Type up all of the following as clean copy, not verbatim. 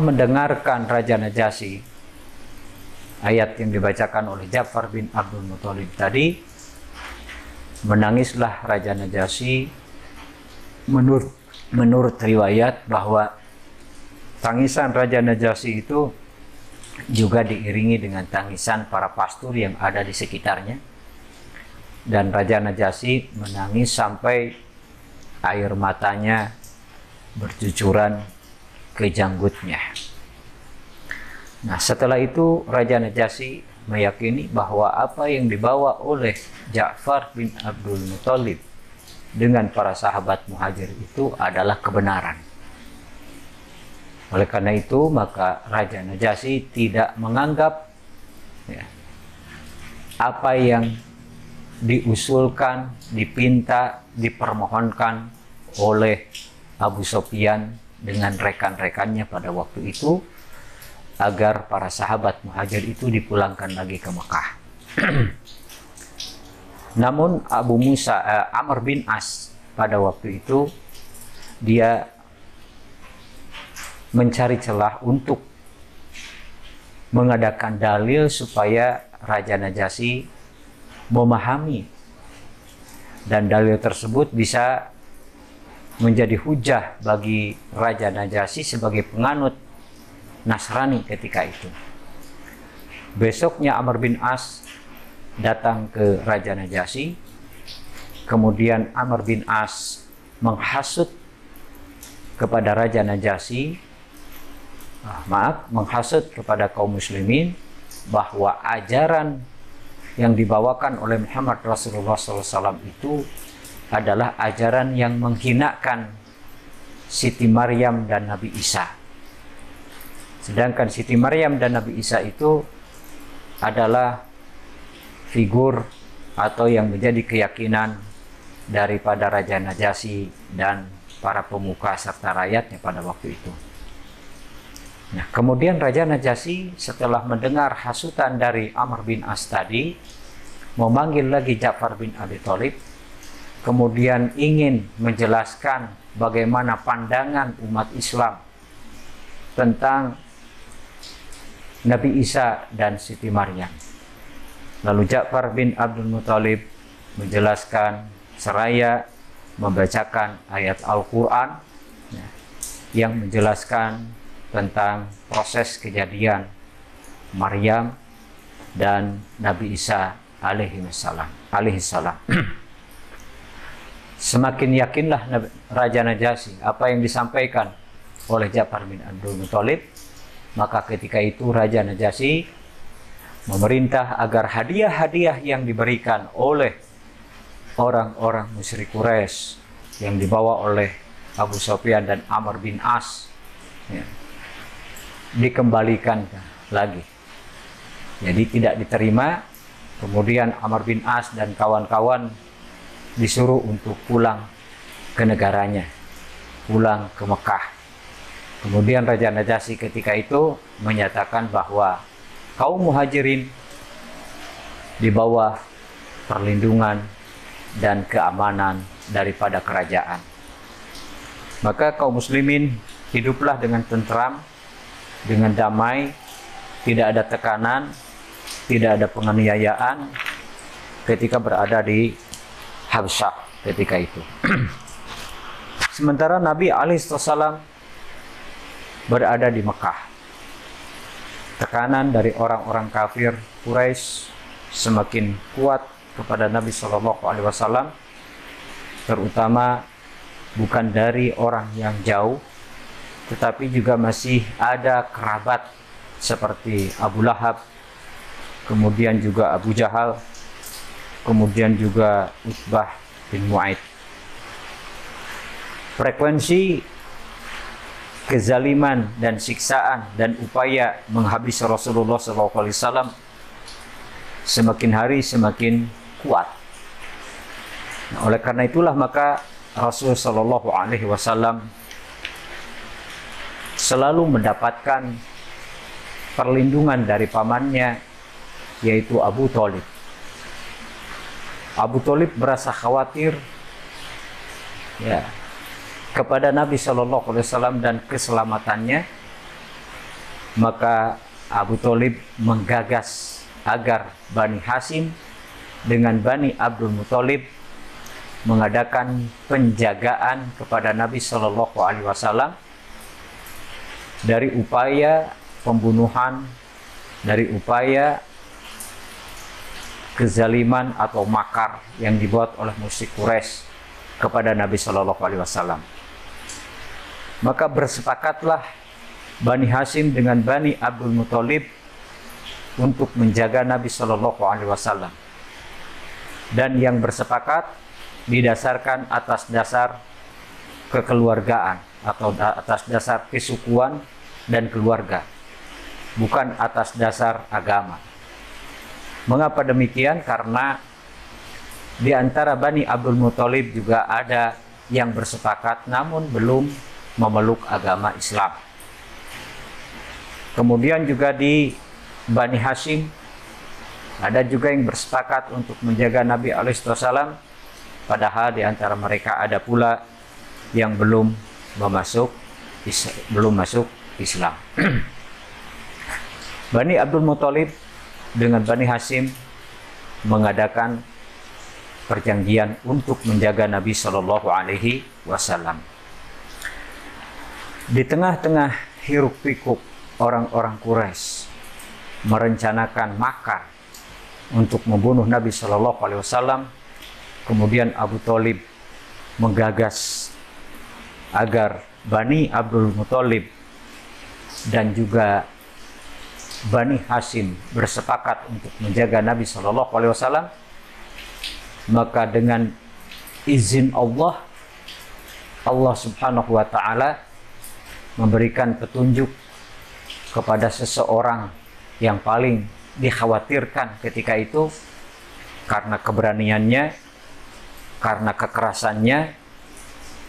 mendengarkan Raja Najasyi ayat yang dibacakan oleh Ja'far bin Abdul Muthalib tadi, menangislah Raja Najasyi. Menurut riwayat bahwa tangisan Raja Najasyi itu juga diiringi dengan tangisan para pastur yang ada di sekitarnya. Dan Raja Najasyi menangis sampai air matanya bercucuran ke janggutnya. Nah, setelah itu Raja Najasyi meyakini bahwa apa yang dibawa oleh Ja'far bin Abdul Muthalib dengan para sahabat Muhajir itu adalah kebenaran. Oleh karena itu, maka Raja Najasyi tidak menganggap apa yang diusulkan, dipinta, dipermohonkan oleh Abu Sufyan dengan rekan-rekannya pada waktu itu agar para sahabat Muhajir itu dipulangkan lagi ke Mekah. Namun Amr bin As pada waktu itu dia mencari celah untuk mengadakan dalil supaya Raja Najasyi memahami, dan dalil tersebut bisa menjadi hujah bagi Raja Najasyi sebagai penganut Nasrani ketika itu. Besoknya Amr bin As datang ke Raja Najasyi. Kemudian Amr bin As menghasut kepada Raja Najasyi, menghasut kepada kaum muslimin bahwa ajaran yang dibawakan oleh Muhammad Rasulullah SAW itu adalah ajaran yang menghinakan Siti Maryam dan Nabi Isa. Sedangkan Siti Maryam dan Nabi Isa itu adalah figur atau yang menjadi keyakinan daripada Raja Najasyi dan para pemuka serta rakyatnya pada waktu itu. Nah, kemudian Raja Najasyi setelah mendengar hasutan dari Amr bin As tadi, memanggil lagi Ja'far bin Abi Thalib, kemudian ingin menjelaskan bagaimana pandangan umat Islam tentang Nabi Isa dan Siti Maryam. Lalu Ja'far bin Abdul Muthalib menjelaskan seraya membacakan ayat Al-Quran yang menjelaskan tentang proses kejadian Maryam dan Nabi Isa alaihissalam. Semakin yakinlah Raja Najasyi apa yang disampaikan oleh Ja'far bin Abdul Muthalib, maka ketika itu Raja Najasyi memerintah agar hadiah-hadiah yang diberikan oleh orang-orang musyrik Quraisy yang dibawa oleh Abu Sufyan dan Amr bin As dikembalikan lagi. Jadi tidak diterima. Kemudian Amr bin As dan kawan-kawan disuruh untuk pulang ke negaranya, pulang ke Mekah. Kemudian Raja Najasyi ketika itu menyatakan bahwa kaum Muhajirin di bawah perlindungan dan keamanan daripada kerajaan. Maka kaum muslimin hiduplah dengan tentram, dengan damai, tidak ada tekanan, tidak ada penganiayaan ketika berada di Habsyah ketika itu. Sementara Nabi alaihissalam berada di Mekah. Tekanan dari orang-orang kafir Quraisy semakin kuat kepada Nabi SAW, terutama bukan dari orang yang jauh, tetapi juga masih ada kerabat seperti Abu Lahab, kemudian juga Abu Jahal, kemudian juga Utbah bin Mu'aid. Frekuensi kezaliman dan siksaan dan upaya menghabisi Rasulullah SAW semakin hari semakin kuat. Nah, oleh karena itulah maka Rasulullah SAW selalu mendapatkan perlindungan dari pamannya, yaitu Abu Thalib. Abu Thalib merasa khawatir kepada Nabi SAW dan keselamatannya, maka Abu Thalib menggagas agar Bani Hashim dengan Bani Abdul Muthalib mengadakan penjagaan kepada Nabi Shallallahu Alaihi Wasallam dari upaya pembunuhan, dari upaya kezaliman atau makar yang dibuat oleh musyrik Quraisy kepada Nabi Shallallahu Alaihi Wasallam. Maka bersepakatlah Bani Hashim dengan Bani Abdul Muthalib untuk menjaga Nabi Shallallahu Alaihi Wasallam, dan yang bersepakat didasarkan atas dasar kekeluargaan atau atas dasar kesukuan dan keluarga, bukan atas dasar agama. Mengapa demikian? Karena di antara Bani Abdul Muthalib juga ada yang bersepakat namun belum memeluk agama Islam. Kemudian juga di Bani Hashim ada juga yang bersepakat untuk menjaga Nabi Alaihissalam, padahal di antara mereka ada pula yang belum masuk Islam. Bani Abdul Muthalib dengan Bani Hashim mengadakan perjanjian untuk menjaga Nabi Shallallahu Alaihi Wasallam. Di tengah-tengah hiruk pikuk orang-orang Quraisy merencanakan makar untuk membunuh Nabi Shallallahu Alaihi Wasallam, kemudian Abu Thalib menggagas agar Bani Abdul Muthalib dan juga Bani Hashim bersepakat untuk menjaga Nabi Shallallahu Alaihi Wasallam. Maka dengan izin Allah, Allah Subhanahu Wa Taala memberikan petunjuk kepada seseorang yang paling dikhawatirkan ketika itu karena keberaniannya, karena kekerasannya,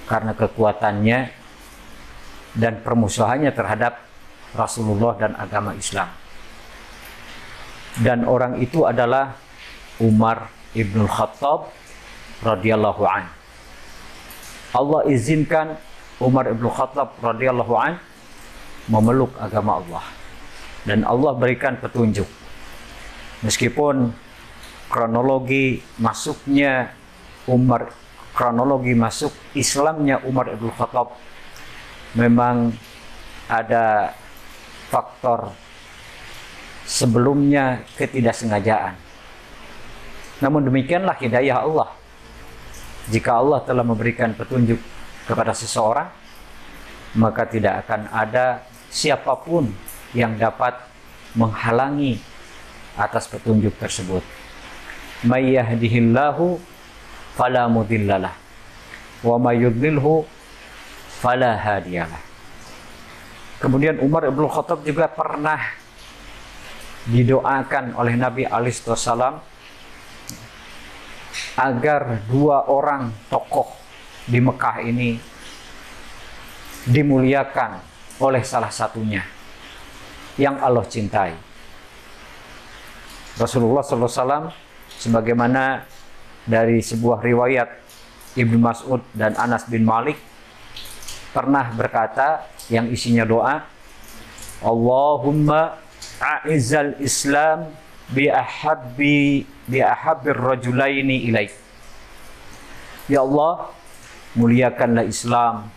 karena kekuatannya, dan permusuhannya terhadap Rasulullah dan agama Islam. Dan orang itu adalah Umar Ibnul Khattab radhiyallahu an. Allah izinkan Umar Ibnul Khattab radhiyallahu an memeluk agama Allah, dan Allah berikan petunjuk. Meskipun kronologi masuk Islamnya Umar Ibnul Khattab memang ada faktor sebelumnya ketidaksengajaan. Namun demikianlah hidayah Allah. Jika Allah telah memberikan petunjuk kepada seseorang, maka tidak akan ada siapapun yang dapat menghalangi atas petunjuk tersebut. May yahdihillahu fala mudhillalah wa may yudlilhu fala hadiyalah. Kemudian Umar Ibn Khattab juga pernah didoakan oleh Nabi Alaihissalam agar dua orang tokoh di Mekah ini dimuliakan oleh salah satunya yang Allah cintai. Rasulullah SAW sebagaimana dari sebuah riwayat Ibnu Mas'ud dan Anas bin Malik pernah berkata yang isinya doa, Allahumma a'izzal Islam bi ahabbir rajulaini ilaik. Ya Allah, muliakanlah Islam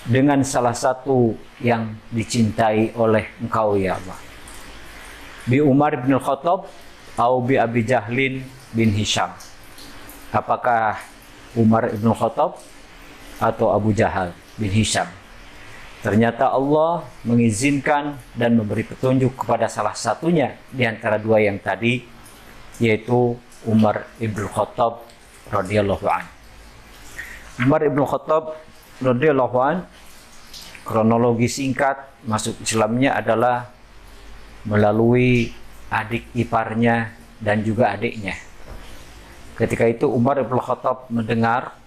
dengan salah satu yang dicintai oleh Engkau ya Allah. Bi Umar bin Khattab atau bi Abi Jahlin bin Hisham. Apakah Umar bin Khattab atau Abu Jahal bin Hisham? Ternyata Allah mengizinkan dan memberi petunjuk kepada salah satunya di antara dua yang tadi, yaitu Umar ibn Khattab radhiyallahu an. Umar ibn Khattab radhiyallahu an, kronologi singkat masuk Islamnya adalah melalui adik iparnya dan juga adiknya. Ketika itu Umar ibn Khattab mendengar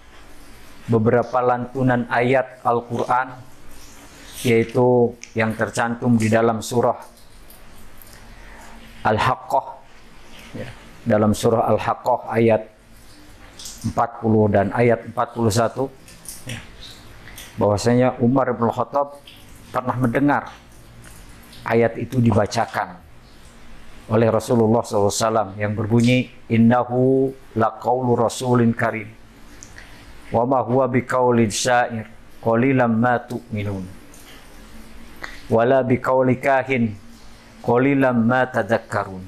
beberapa lantunan ayat Al-Quran, yaitu yang tercantum di dalam surah Al-Haqqah, dalam surah Al-Haqqah ayat 40 dan ayat 41, bahwasanya Umar bin Khattab pernah mendengar ayat itu dibacakan oleh Rasulullah SAW yang berbunyi, innahu laqaulu rasulin karim wa ma huwa biqaulin syair qalilan ma tu'minun wala biqauli kahin qalilan ma tadhakkarun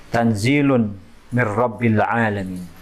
tanzilun min rabbil alamin.